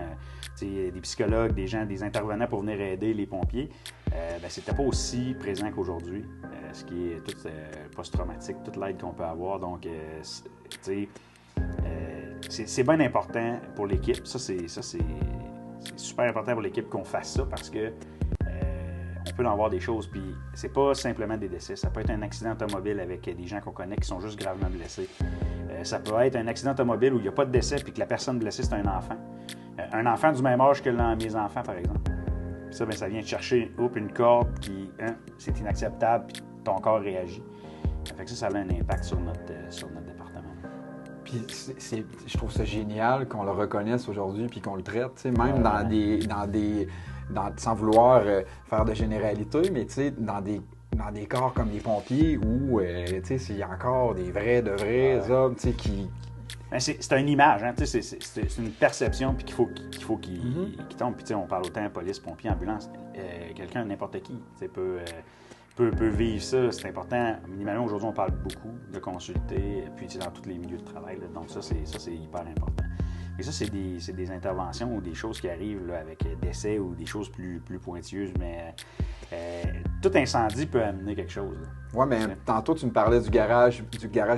des psychologues, des intervenants pour venir aider les pompiers, c'était pas aussi présent qu'aujourd'hui, ce qui est tout post-traumatique, toute l'aide qu'on peut avoir. Donc, c'est bien important pour l'équipe. Ça, c'est super important pour l'équipe qu'on fasse ça parce que on peut en voir des choses. Puis c'est pas simplement des décès. Ça peut être un accident automobile avec des gens qu'on connaît qui sont juste gravement blessés. Ça peut être un accident automobile où il n'y a pas de décès puis que la personne blessée, c'est un enfant. Un enfant du même âge que mes enfants, par exemple. Puis ça, ça vient de chercher une corde qui, c'est inacceptable puis ton corps réagit. Fait que ça a un impact sur notre département. Puis je trouve ça génial qu'on le reconnaisse aujourd'hui puis qu'on le traite, même sans vouloir faire de généralité, mais dans des corps comme les pompiers où il y a encore des vrais hommes qui... C'est une image, hein, c'est une perception puis qu'il faut qu'il tombe. Puis on parle autant police, pompiers, ambulance, quelqu'un, n'importe qui peut vivre ça, c'est important. Minimalement, aujourd'hui, on parle beaucoup de consulter, puis dans tous les milieux de travail. Là, donc ça, c'est hyper important. Et ça, c'est des interventions ou des choses qui arrivent là, avec décès ou des choses plus pointilleuses, mais tout incendie peut amener quelque chose. Oui, mais tantôt, tu me parlais du garage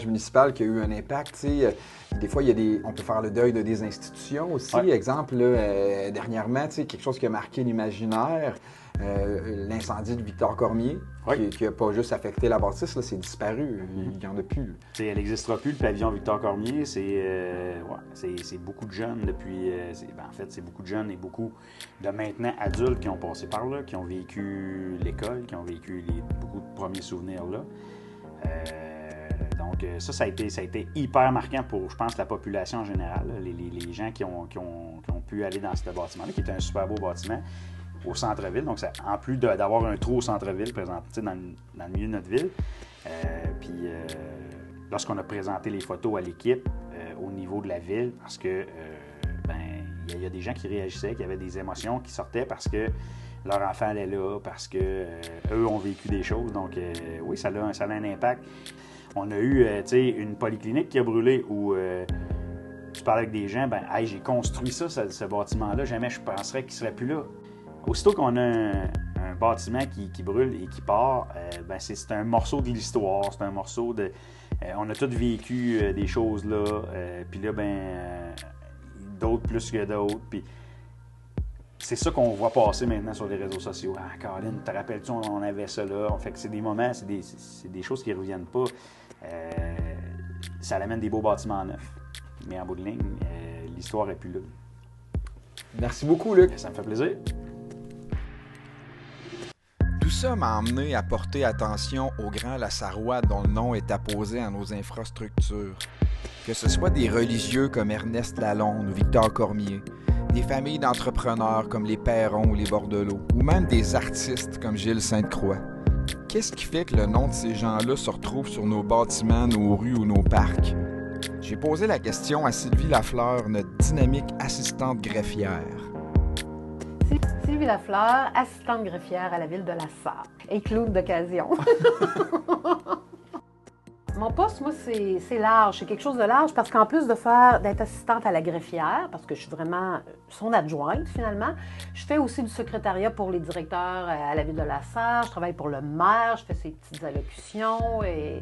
municipal qui a eu un impact. Tu sais, des fois, on peut faire le deuil de des institutions aussi. Ouais. Exemple, là, dernièrement, tu sais, quelque chose qui a marqué l'imaginaire, l'incendie de Victor Cormier, Oui. qui n'a pas juste affecté la bâtisse, là, c'est disparu. Il n'y en a plus. T'sais, elle n'existera plus, le pavillon Victor Cormier. C'est beaucoup de jeunes depuis. En fait, c'est beaucoup de jeunes et beaucoup de maintenant adultes qui ont passé par là, qui ont vécu l'école, qui ont vécu beaucoup de premiers souvenirs là. Donc, ça a été hyper marquant pour, je pense, la population en général. Là. Les gens qui ont pu aller dans ce bâtiment-là, qui était un super beau bâtiment au centre-ville. Donc, ça, en plus d'avoir un trou au centre-ville présenté dans le milieu de notre ville. Puis, lorsqu'on a présenté les photos à l'équipe au niveau de la ville, parce que il y a des gens qui réagissaient, qui avaient des émotions qui sortaient parce que leur enfant allait là, parce que eux ont vécu des choses. Donc, oui, ça a un impact. On a eu, une polyclinique qui a brûlé où tu parles avec des gens, hey, j'ai construit ce bâtiment-là, jamais je penserais qu'il ne serait plus là. Aussitôt qu'on a un bâtiment qui brûle et qui part, c'est un morceau de l'histoire, c'est un morceau de... on a tous vécu des choses là, puis là, d'autres plus que d'autres, puis c'est ça qu'on voit passer maintenant sur les réseaux sociaux. « Ah, Caroline, te rappelles-tu, on avait ça là? » Fait que c'est des moments, c'est des choses qui ne reviennent pas. Ça amène des beaux bâtiments neufs, mais en bout de ligne, l'histoire n'est plus là. Merci beaucoup, Luc. Ça me fait plaisir. Tout ça m'a amené à porter attention aux grands Lassarois dont le nom est apposé à nos infrastructures. Que ce soit des religieux comme Ernest Lalonde ou Victor Cormier, des familles d'entrepreneurs comme les Perron ou les Bordelot, ou même des artistes comme Gilles Sainte-Croix. Qu'est-ce qui fait que le nom de ces gens-là se retrouve sur nos bâtiments, nos rues ou nos parcs? J'ai posé la question à Sylvie Lafleur, notre dynamique assistante greffière. Sylvie Lafleur, assistante greffière à la ville de La Sarre et clown d'occasion. Mon poste, moi, c'est large. C'est quelque chose de large parce qu'en plus d'être assistante à la greffière, parce que je suis vraiment son adjointe, finalement, je fais aussi du secrétariat pour les directeurs à la ville de La Sarre. Je travaille pour le maire, je fais ses petites allocutions et...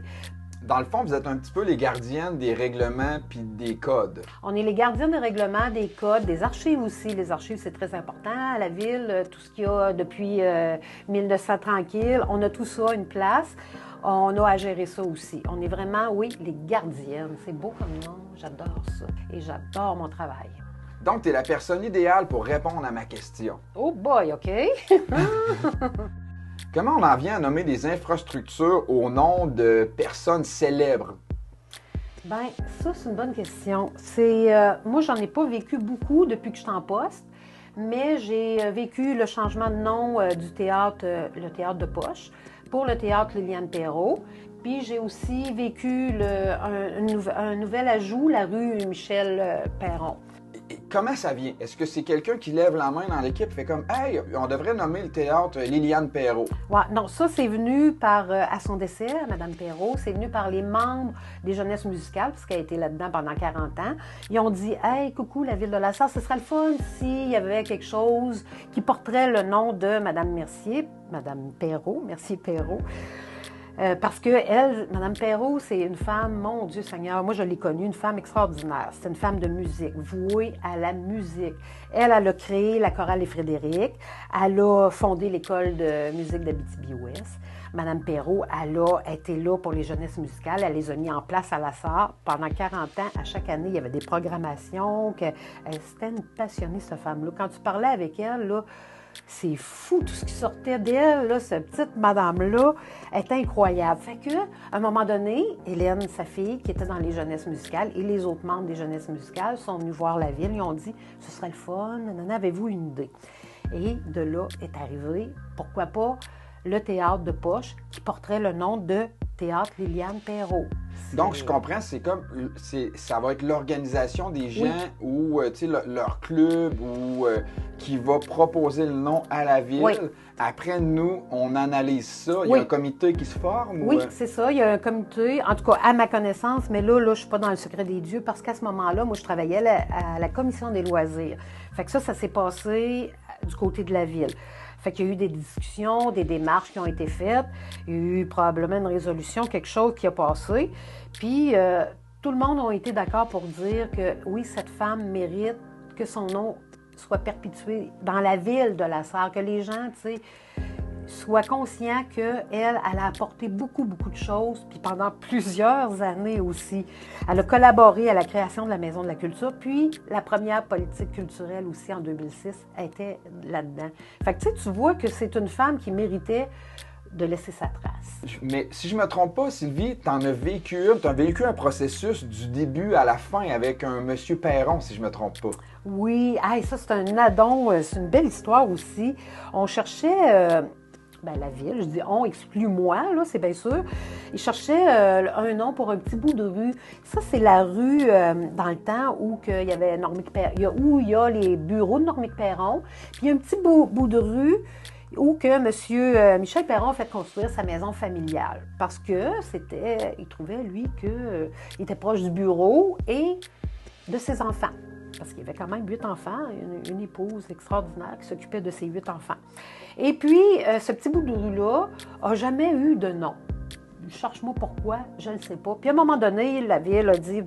Dans le fond, vous êtes un petit peu les gardiennes des règlements puis des codes. On est les gardiens des règlements, des codes, des archives aussi. Les archives, c'est très important à la ville. Tout ce qu'il y a depuis 1900 tranquille, on a tout ça, une place. On a à gérer ça aussi. On est vraiment, oui, les gardiennes. C'est beau comme nom, j'adore ça. Et j'adore mon travail. Donc, tu es la personne idéale pour répondre à ma question. Oh boy, OK. Comment on en vient à nommer des infrastructures au nom de personnes célèbres? Bien, ça, c'est une bonne question. Moi, j'en ai pas vécu beaucoup depuis que je suis en poste, mais j'ai vécu le changement de nom du théâtre, le théâtre de Poche, pour le théâtre Liliane Perrault. Puis j'ai aussi vécu un nouvel ajout, la rue Michel Perron. Et comment ça vient? Est-ce que c'est quelqu'un qui lève la main dans l'équipe et fait comme « Hey, on devrait nommer le théâtre Liliane Perrault ». Ouais, non, ça, c'est venu à son décès, Mme Perrault, c'est venu par les membres des Jeunesses musicales, parce qu'elle a été là-dedans pendant 40 ans. Ils ont dit « Hey, coucou, la ville de La Sarre, ce serait le fun s'il y avait quelque chose qui porterait le nom de Mme Mercier, Mme Perrault, Mercier Perrault. » Parce que elle, Mme Perrault, c'est une femme, mon Dieu Seigneur, moi je l'ai connue, une femme extraordinaire. C'est une femme de musique, vouée à la musique. Elle a créé la chorale Les Frédéric, elle a fondé l'école de musique d'Abitibi-Ouest. Mme Perrault, elle a été là pour les jeunesses musicales, elle les a mis en place à La Sarre. Pendant 40 ans, à chaque année, il y avait des programmations. C'était une passionnée, cette femme-là. Quand tu parlais avec elle, là, c'est fou tout ce qui sortait d'elle, là, cette petite madame-là est incroyable. Fait que, à un moment donné, Hélène, sa fille, qui était dans les jeunesses musicales, et les autres membres des jeunesses musicales sont venus voir la ville. Ils ont dit « Ce serait le fun, avez-vous une idée? » Et de là est arrivé, pourquoi pas, le théâtre de Poche, qui porterait le nom de Théâtre Liliane Perrault. Donc, je comprends, ça va être l'organisation des gens ou, tu sais, leur club ou qui va proposer le nom à la ville. Oui. Après, nous, on analyse ça. Il y a un comité qui se forme? Oui, c'est ça. Il y a un comité, en tout cas, à ma connaissance, mais là, je ne suis pas dans le secret des dieux parce qu'à ce moment-là, moi, je travaillais à la commission des loisirs. Fait que ça s'est passé du côté de la ville. Fait qu'il y a eu des discussions, des démarches qui ont été faites. Il y a eu probablement une résolution, quelque chose qui a passé. Puis, tout le monde a été d'accord pour dire que, oui, cette femme mérite que son nom soit perpétué dans la ville de La Sarre, que les gens, tu sais, soient conscients qu'elle a apporté beaucoup, beaucoup de choses, puis pendant plusieurs années aussi. Elle a collaboré à la création de la Maison de la Culture, puis la première politique culturelle aussi en 2006 était là-dedans. Fait que tu vois que c'est une femme qui méritait de laisser sa trace. Mais si je me trompe pas, Sylvie, tu as vécu un processus du début à la fin avec un monsieur Perron, si je me trompe pas. Oui, ça c'est un addon, c'est une belle histoire aussi. On cherchait... la ville, je dis on, exclut moi, là, c'est bien sûr. Ils cherchaient un nom pour un petit bout de rue. Ça, c'est la rue dans le temps où il y avait où il y a les bureaux de Normique Perron. Puis il y a un petit bout de rue où que M. Michel Perron a fait construire sa maison familiale. Parce que il trouvait, lui, qu'il était proche du bureau et de ses enfants. Parce qu'il y avait quand même 8 enfants, une épouse extraordinaire qui s'occupait de ses 8 enfants. Et puis, ce petit bout de rue-là n'a jamais eu de nom. Cherche-moi pourquoi, je ne sais pas. Puis à un moment donné, la ville a dit,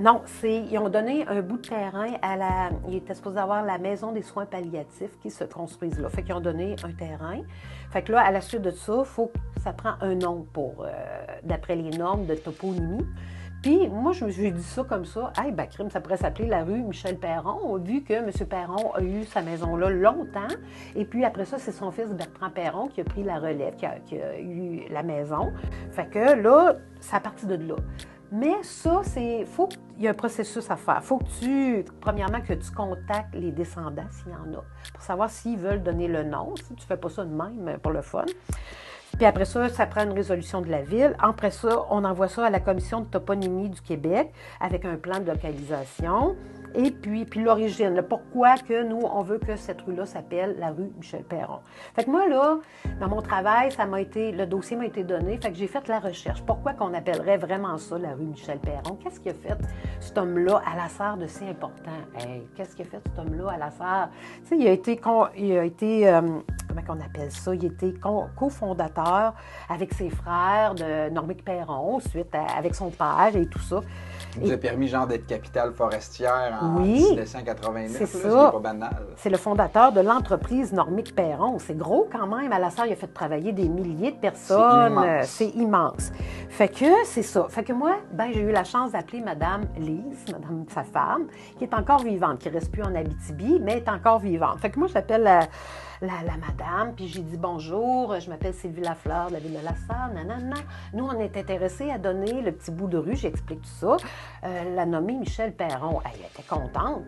non, ils ont donné un bout de terrain il était supposé avoir la maison des soins palliatifs qui se construisent là. Fait qu'ils ont donné un terrain. Fait que là, à la suite de ça, ça prend un nom d'après les normes de toponymie. Puis, moi, je me suis dit ça comme ça. Crime, ça pourrait s'appeler la rue Michel Perron, vu que M. Perron a eu sa maison-là longtemps. Et puis, après ça, c'est son fils Bertrand Perron qui a pris la relève, qui a eu la maison. Fait que là, c'est à partir de là. Mais ça, il y a un processus à faire. Faut que premièrement, que tu contactes les descendants, s'il y en a, pour savoir s'ils veulent donner le nom. Si tu fais pas ça de même pour le fun. Puis après ça, ça prend une résolution de la ville. Après ça, on envoie ça à la Commission de toponymie du Québec avec un plan de localisation. Et puis l'origine, pourquoi que nous, on veut que cette rue-là s'appelle la rue Michel Perron. Fait que moi, là, dans mon travail, le dossier m'a été donné, fait que j'ai fait la recherche. Pourquoi qu'on appellerait vraiment ça la rue Michel Perron? Qu'est-ce qu'il a fait, cet homme-là, à La Sarre de si important? Qu'est-ce qu'il a fait, cet homme-là, à La Sarre? Tu sais, il a été comment on appelle ça? Il était cofondateur avec ses frères de Normique Perron, avec son père et tout ça. Ça nous a permis, d'être capitale forestière en oui, 1989. C'est ça. C'est pas banal. C'est le fondateur de l'entreprise Normique Perron. C'est gros quand même. À La Sarre, il a fait travailler des milliers de personnes. C'est immense. Fait que c'est ça. Fait que moi, j'ai eu la chance d'appeler Mme Lise, sa femme, qui est encore vivante, qui ne reste plus en Abitibi, mais est encore vivante. Fait que moi, j'appelle la madame, puis j'ai dit bonjour, je m'appelle Sylvie Lafleur de la ville de La Sarre, nanana. Nous, on est intéressés à donner le petit bout de rue, j'explique tout ça. La nommée Michel Perron, elle était contente.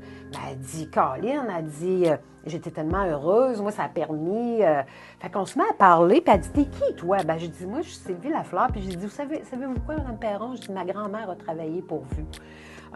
Elle dit, Caroline, j'étais tellement heureuse, moi, ça a permis. Fait qu'on se met à parler, puis elle dit, t'es qui, toi? J'ai dit, moi, je suis Sylvie Lafleur, puis j'ai dit, savez-vous quoi, Mme Perron? Je dis, ma grand-mère a travaillé pour vous.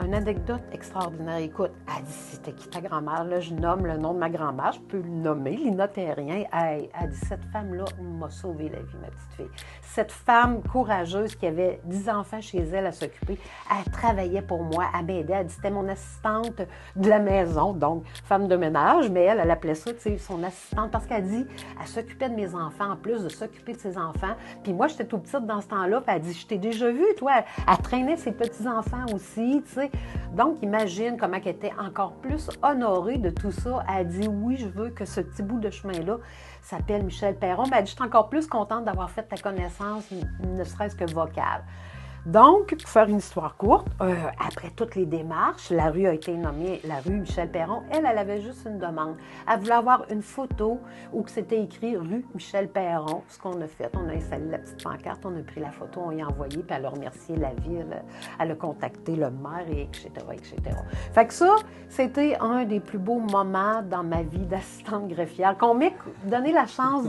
Une anecdote extraordinaire. Écoute, elle dit, c'était qui ta grand-mère? Là, je nomme le nom de ma grand-mère, je peux le nommer, Lina Terrien. Elle dit, cette femme-là m'a sauvé la vie, ma petite fille. Cette femme courageuse qui avait 10 enfants chez elle à s'occuper, elle travaillait pour moi, elle m'aidait. Elle dit, c'était mon assistante de la maison, donc femme de ménage, mais elle appelait ça, tu sais, son assistante, parce qu'elle dit, elle s'occupait de mes enfants, en plus de s'occuper de ses enfants. Puis moi, j'étais tout petite dans ce temps-là, puis elle dit, je t'ai déjà vu, toi. Elle traînait ses petits-enfants aussi, tu sais. Donc, imagine comment elle était encore plus honorée de tout ça. Elle a dit, oui, je veux que ce petit bout de chemin-là s'appelle Michel Perron. Elle dit, je suis encore plus contente d'avoir fait ta connaissance, ne serait-ce que vocale. Donc, pour faire une histoire courte, après toutes les démarches, la rue a été nommée la rue Michel-Perron. Elle avait juste une demande. Elle voulait avoir une photo où c'était écrit rue Michel-Perron. Ce qu'on a fait, on a installé la petite pancarte, on a pris la photo, on y a envoyé, puis elle a remercié la ville, elle a contacté le maire, et etc., etc. Fait que ça, c'était un des plus beaux moments dans ma vie d'assistante greffière, qu'on m'ait donné la chance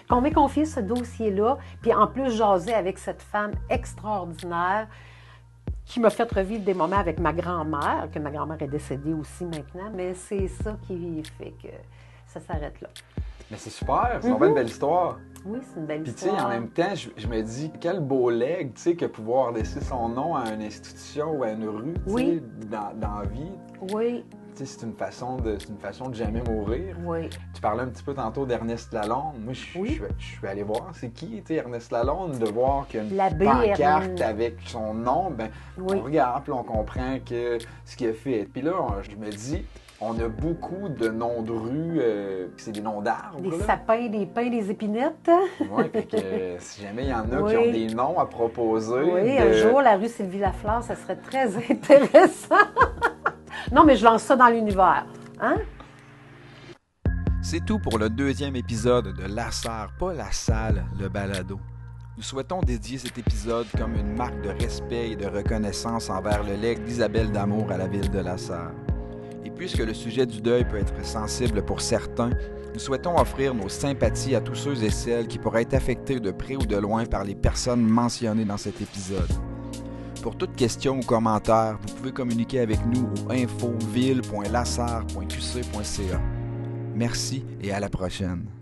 qu'on m'ait confié ce dossier-là, puis en plus jaser avec cette femme extraordinaire qui m'a fait revivre des moments avec ma grand-mère, que ma grand-mère est décédée aussi maintenant, mais c'est ça qui fait que ça s'arrête là. Mais c'est super, c'est une belle histoire. Oui, c'est une belle Puis tu histoire. sais, en même temps, je me dis, quel beau legs, tu sais, que pouvoir laisser son nom à une institution ou à une rue, tu sais, dans la vie. Oui. Tu sais, c'est une façon de jamais mourir. Oui. Tu parlais un petit peu tantôt d'Ernest Lalonde. Moi, je suis allé voir, c'est qui, tu sais, Ernest Lalonde, de voir qu'il y a une pancarte avec son nom, ben, on regarde, puis on comprend que ce qu'il a fait. Puis là, je me dis, on a beaucoup de noms de rues, c'est des noms d'arbres. Des sapins, des pins, des épinettes. Oui, fait que si jamais il y en a qui ont des noms à proposer. Oui, un jour, la rue Sylvie-Lafleur, ça serait très intéressant. Non, mais je lance ça dans l'univers. Hein? C'est tout pour le 2e épisode de La Sarre, pas la salle, le balado. Nous souhaitons dédier cet épisode comme une marque de respect et de reconnaissance envers le legs d'Isabelle Damour à la ville de La Sarre. Et puisque le sujet du deuil peut être sensible pour certains, nous souhaitons offrir nos sympathies à tous ceux et celles qui pourraient être affectés de près ou de loin par les personnes mentionnées dans cet épisode. Pour toute question ou commentaire, vous pouvez communiquer avec nous au info.ville.lasarre.qc.ca. Merci et à la prochaine.